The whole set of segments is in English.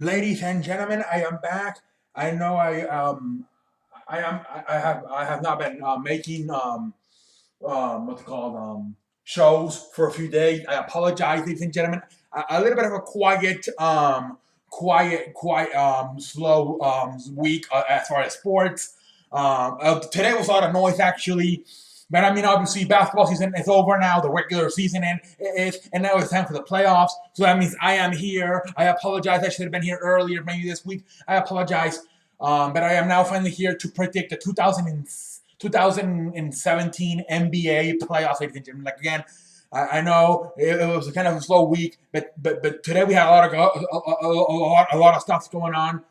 Ladies and gentlemen, I am back. I know I have not been making what's it called shows for a few days. I apologize, ladies and gentlemen. A little bit of a quiet, slow week as far as sports. Today was a lot of noise actually. But I mean, obviously, basketball season is over now. The regular season is, and now it's time for the playoffs. So that means I am here. I apologize. I should have been here earlier, maybe this week. I apologize. But I am now finally here to predict the 2017 NBA playoffs, ladies and gentlemen. Like again, I know it was kind of a slow week, but today we had a lot of stuff going on.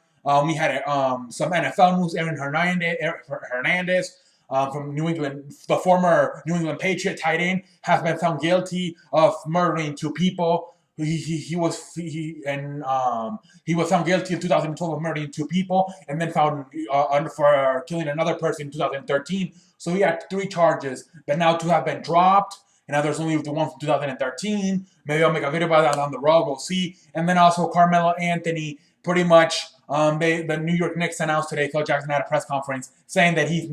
We had some NFL news. Aaron Hernandez from New England, the former New England Patriot tight end, has been found guilty of murdering two people. He was found guilty in 2012 of murdering two people, and then found for killing another person in 2013. So he had three charges, but now two have been dropped. And now there's only the one from 2013. Maybe I'll make a video about that down the road. We'll see. And then also Carmelo Anthony, pretty much. The New York Knicks announced today. Phil Jackson had a press conference saying that he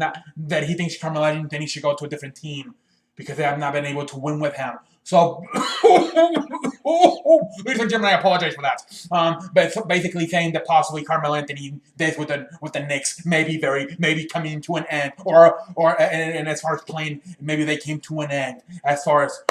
thinks Carmelo Anthony should go to a different team because they have not been able to win with him. So, ladies and gentlemen, I apologize for that. But basically saying that possibly Carmelo Anthony days with the Knicks maybe coming to an end, and as far as playing, maybe they came to an end as far as.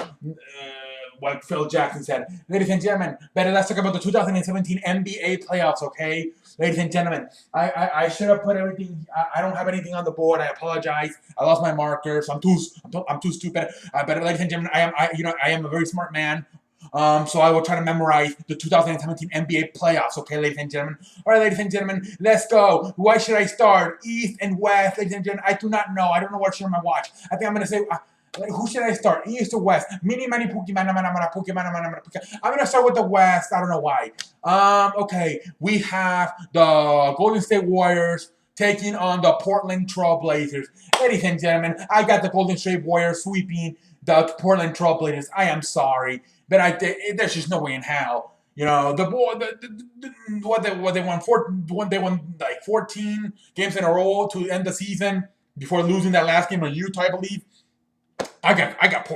What Phil Jackson said. Ladies and gentlemen, let's talk about the 2017 NBA playoffs, okay? Ladies and gentlemen, I should have put everything. I don't have anything on the board. I apologize. I lost my markers. I'm too stupid. But ladies and gentlemen, I am a very smart man. So I will try to memorize the 2017 NBA playoffs, okay, ladies and gentlemen? All right, ladies and gentlemen, let's go. Why should I start? East and West, ladies and gentlemen. I do not know. I don't know what should I watch. I think I'm going to say... who should I start? East or West? Mini mani puki mana mana mana puki mana mana mana puki. I'm gonna start with the West. I don't know why. Okay. We have the Golden State Warriors taking on the Portland Trail Blazers. Ladies and gentlemen, I got the Golden State Warriors sweeping the Portland Trail Blazers. I am sorry, but there's just no way in hell. You know what they won like 14 games in a row to end the season before losing that last game to Utah, I believe. I got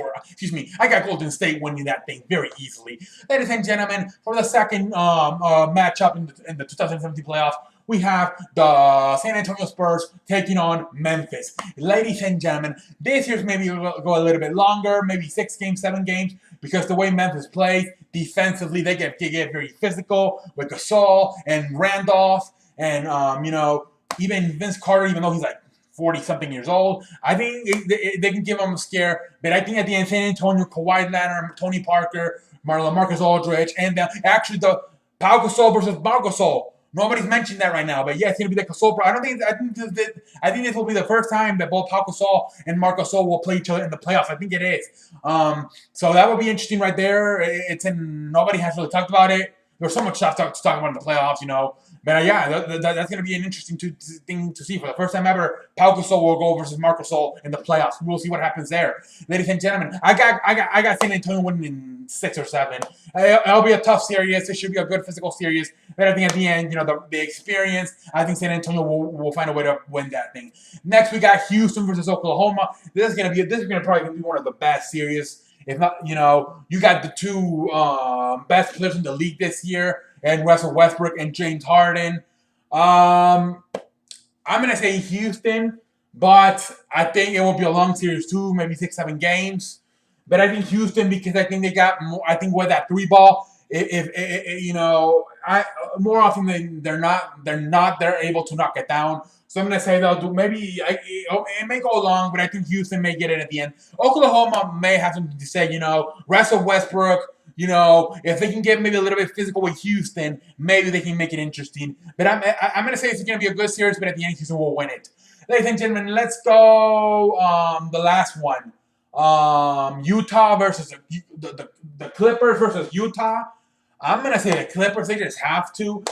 Golden State winning that thing very easily. Ladies and gentlemen, for the second matchup in the 2017 playoffs, we have the San Antonio Spurs taking on Memphis. Ladies and gentlemen, this year's maybe will go a little bit longer, maybe 6 games, 7 games, because the way Memphis plays defensively, they get very physical with Gasol and Randolph and even Vince Carter, even though he's like 40-something years old. I think they can give him a scare. But I think at the end, San Antonio, Kawhi Leonard, Tony Parker, Marcus Aldridge, and actually the Pau Gasol versus Marc Gasol. Nobody's mentioned that right now, but yeah, it's gonna be the Gasol. I think this will be the first time that both Pau Gasol and Marc Gasol will play each other in the playoffs. I think it is. So that would be interesting right there. Nobody has really talked about it. There's so much stuff to talk about in the playoffs, But yeah, that's going to be an interesting thing to see. For the first time ever, Pau Gasol will go versus Marc Gasol in the playoffs. We'll see what happens there. Ladies and gentlemen, I got San Antonio winning in 6 or 7. It'll be a tough series. It should be a good physical series. But I think at the end, the experience, I think San Antonio will find a way to win that thing. Next, we got Houston versus Oklahoma. This is probably be one of the best series. If not, you got the two best players in the league this year, and Russell Westbrook and James Harden. I'm going to say Houston, but I think it will be a long series too, maybe 6, 7 games. But I think Houston because I think they got more. I think with that 3-ball, more often than they're able to knock it down. So I'm going to say they'll do it may go long, but I think Houston may get it at the end. Oklahoma may have something to say, Russell Westbrook, if they can get maybe a little bit physical with Houston, maybe they can make it interesting. But I'm going to say it's going to be a good series, but at the end, Houston will win it. Ladies and gentlemen, let's go the last one. Utah versus the Clippers versus Utah. I'm going to say the Clippers. They just have to.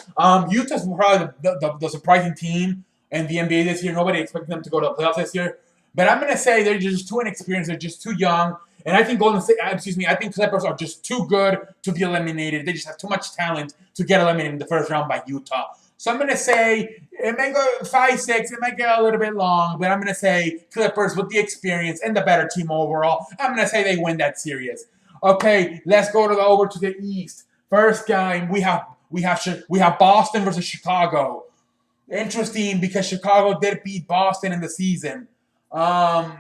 Utah's probably the surprising team in the NBA this year. Nobody expected them to go to the playoffs this year. But I'm going to say they're just too inexperienced. They're just too young. And I think Golden State, I think Clippers are just too good to be eliminated. They just have too much talent to get eliminated in the first round by Utah. So I'm gonna say it may go 5-6. It might get a little bit long, but I'm gonna say Clippers with the experience and the better team overall. I'm gonna say they win that series. Okay, let's go over to the East. First game we have Boston versus Chicago. Interesting because Chicago did beat Boston in the season. Um,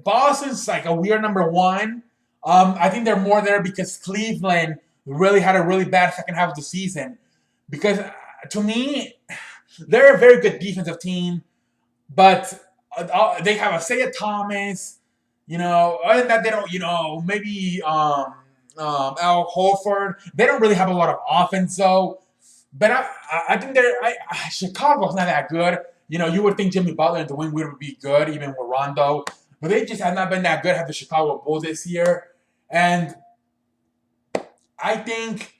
Boston's like a weird number one. I think they're more there because Cleveland really had a really bad second half of the season. Because to me, they're a very good defensive team, but they have Isaiah Thomas. Other than that, they don't. Maybe Al Horford. They don't really have a lot of offense though. But I think Chicago's not that good. You would think Jimmy Butler and Dwayne Wade would be good, even with Rondo. But they just have not been that good. Have the Chicago Bulls this year. And I think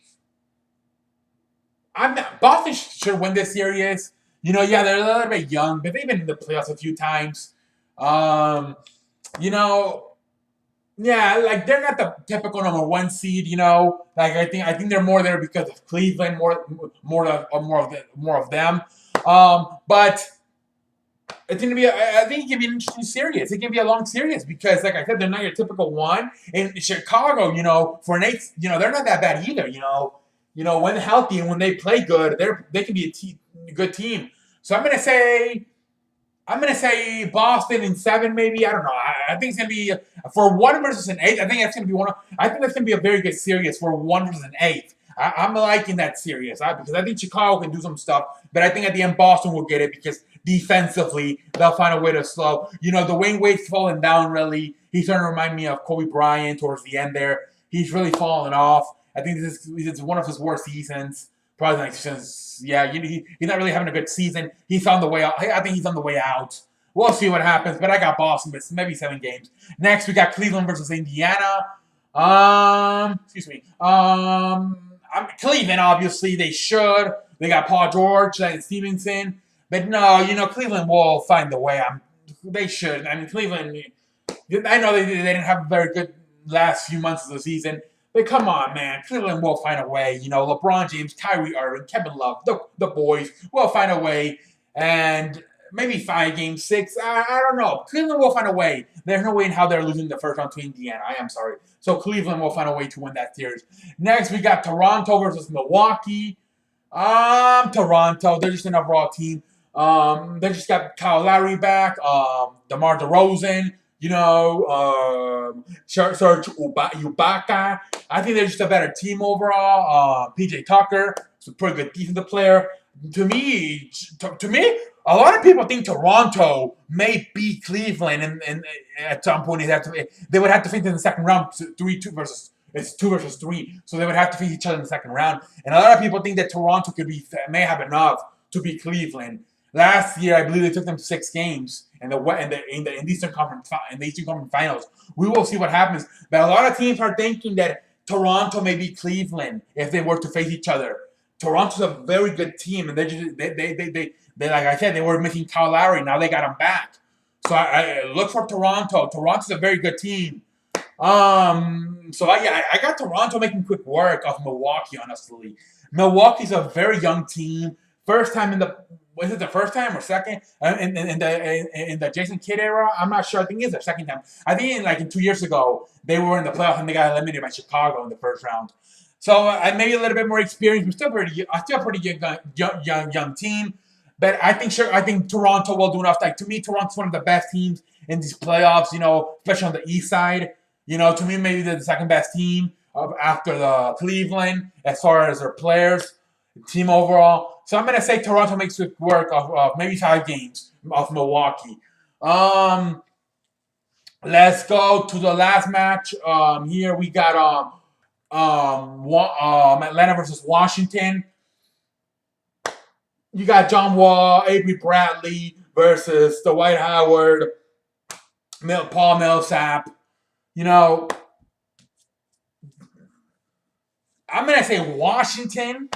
Boston should win this series. Yeah, they're a little bit young, but they've been in the playoffs a few times. You know, yeah, like they're not the typical number one seed. Like I think they're more there because of Cleveland, more of them. But it's gonna be. I think it can be an interesting series. It can be a long series because, like I said, they're not your typical one. In Chicago, for an eight, they're not that bad either. When healthy and when they play good, they can be a good team. So I'm gonna say Boston in 7, maybe. I don't know. I think it's gonna be for 1 versus an 8. I think that's gonna be I think that's gonna be a very good series for 1 versus an 8. I'm liking that series because I think Chicago can do some stuff, but I think at the end Boston will get it because defensively they'll find a way to slow. Dwayne Wade's falling down really. He's starting to remind me of Kobe Bryant towards the end there. He's really fallen off. I think this is one of his worst seasons. Probably like since he's not really having a good season. He's on the way out. I think he's on the way out. We'll see what happens, but I got Boston, but maybe 7 games. Next, we got Cleveland versus Indiana. Excuse me. Cleveland, obviously, they should. They got Paul George and Stevenson. But no, Cleveland will find the way. They should. I mean, Cleveland, I know they didn't have a very good last few months of the season. But come on, man. Cleveland will find a way. LeBron James, Kyrie Irving, Kevin Love, the boys will find a way. And maybe 5 games, 6. I don't know. Cleveland will find a way. There's no way in how they're losing the first round to Indiana. I am sorry. So Cleveland will find a way to win that series. Next, we got Toronto versus Milwaukee. Toronto. They're just an overall team. They just got Kyle Lowry back. DeMar DeRozan. Serge Ibaka. I think they're just a better team overall. PJ Tucker is a pretty good defensive player. To me, a lot of people think Toronto may beat Cleveland, and at some point they would have to face in the second round. 2 versus 3, so they would have to face each other in the second round. And a lot of people think that Toronto may have enough to beat Cleveland. Last year, I believe they took them to 6 games in the Eastern Conference Finals. We will see what happens. But a lot of teams are thinking that Toronto may beat Cleveland if they were to face each other. Toronto's a very good team, and they like I said, they were missing Kyle Lowry. Now they got him back. So I look for Toronto. Toronto's a very good team. I got Toronto making quick work of Milwaukee. Honestly, Milwaukee's a very young team. First time was it the first time or second in the Jason Kidd era? I'm not sure. I think it's their second time. I think in 2 years ago they were in the playoffs and they got eliminated by Chicago in the first round. So maybe a little bit more experience, but still pretty young team. But I think Toronto will do enough. Like to me, Toronto's one of the best teams in these playoffs. Especially on the East side. To me, maybe they're the second best team after the Cleveland as far as their players, team overall. So I'm gonna say Toronto makes it work of maybe 5 games of Milwaukee. Let's go to the last match. Here we got Atlanta versus Washington. You got John Wall, Avery Bradley versus Dwight Howard, Paul Millsap. I'm gonna say Washington.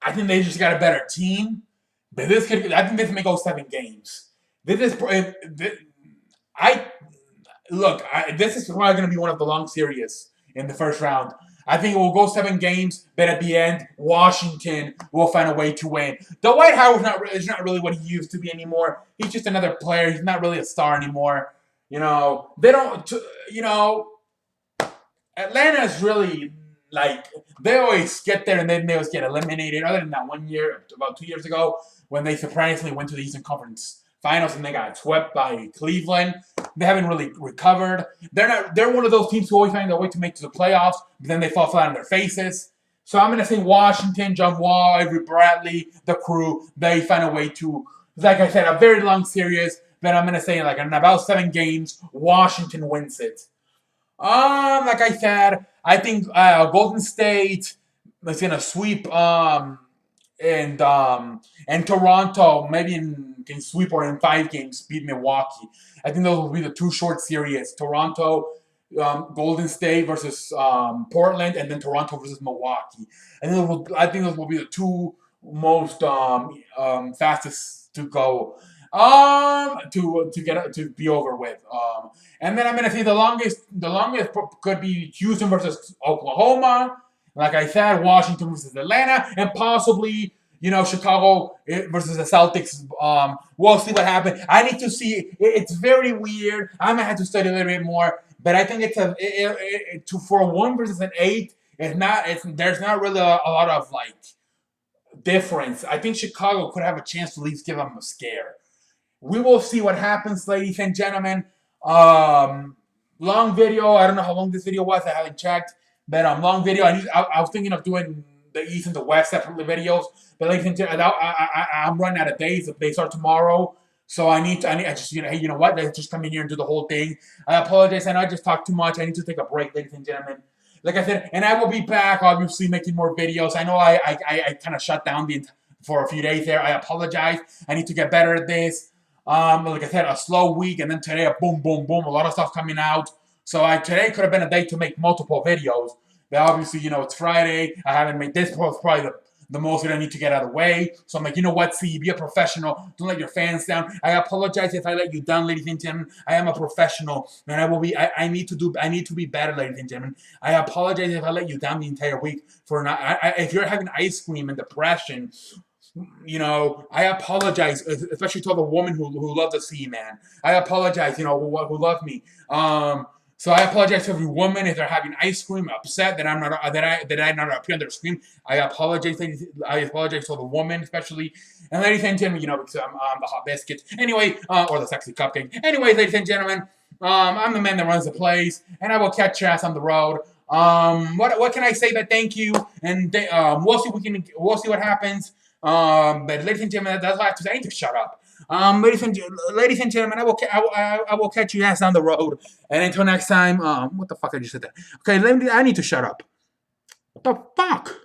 I think they just got a better team, but I think this may go 7 games. Look, this is probably going to be one of the long series in the first round. I think it will go 7 games, but at the end, Washington will find a way to win. Dwight Howard is not really what he used to be anymore. He's just another player. He's not really a star anymore. They don't. Atlanta is really like they always get there and then they always get eliminated. Other than that 1 year, about 2 years ago, when they surprisingly went to the Eastern Conference Finals and they got swept by Cleveland. They haven't really recovered. They're one of those teams who always find a way to make to the playoffs, but then they fall flat on their faces. So I'm gonna say Washington, John Wall, Avery Bradley, the crew. They find a way to, like I said, a very long series. But I'm gonna say like in about 7 games, Washington wins it. Like I said, I think Golden State is gonna sweep and Toronto maybe can sweep or in 5 games beat Milwaukee. I think those will be the 2 short series: Toronto, Golden State versus Portland, and then Toronto versus Milwaukee. I think those will be the 2 most fastest to go to be over with. And then I'm gonna say the longest could be Houston versus Oklahoma. Like I said, Washington versus Atlanta, and possibly Chicago versus the Celtics. We'll see what happens. I need to see. It's very weird. I'm gonna have to study a little bit more. But I think for a 1 versus an 8. There's not really a lot of like difference. I think Chicago could have a chance to at least give them a scare. We will see what happens, ladies and gentlemen. Long video. I don't know how long this video was. I haven't checked. But long video. I was thinking of doing the East and the West separately videos. But ladies and gentlemen, I'm running out of days. If they start tomorrow, so I just hey, you know what? Let's just come in here and do the whole thing. I apologize. I know I just talked too much. I need to take a break, ladies and gentlemen. Like I said, and I will be back, obviously, making more videos. I know I kind of shut down for a few days there. I apologize. I need to get better at this. Like I said, a slow week, and then today a boom, boom, boom, a lot of stuff coming out. So today could have been a day to make multiple videos. But obviously, it's Friday. I haven't made this post, probably the most that I need to get out of the way. So I'm like, you know what, see, be a professional. Don't let your fans down. I apologize if I let you down, ladies and gentlemen. I am a professional, and I need to be better, ladies and gentlemen. I apologize if I let you down the entire week for not. If you're having ice cream and depression, I apologize, especially to the woman who loved the sea, man. I apologize, who loved me. So I apologize to every woman if they're having ice cream, upset that I not appear on their screen. I apologize to the woman, especially, and ladies and gentlemen, because I'm the hot biscuit. Anyway, or the sexy cupcake. Anyway, ladies and gentlemen, I'm the man that runs the place, and I will catch your ass on the road. What can I say but thank you, and we'll see what happens. But ladies and gentlemen, that's all I have to say. I need to shut up. Ladies and gentlemen, I will catch you ass down the road. And until next time, what the fuck I just said that? Okay, I need to shut up. What the fuck?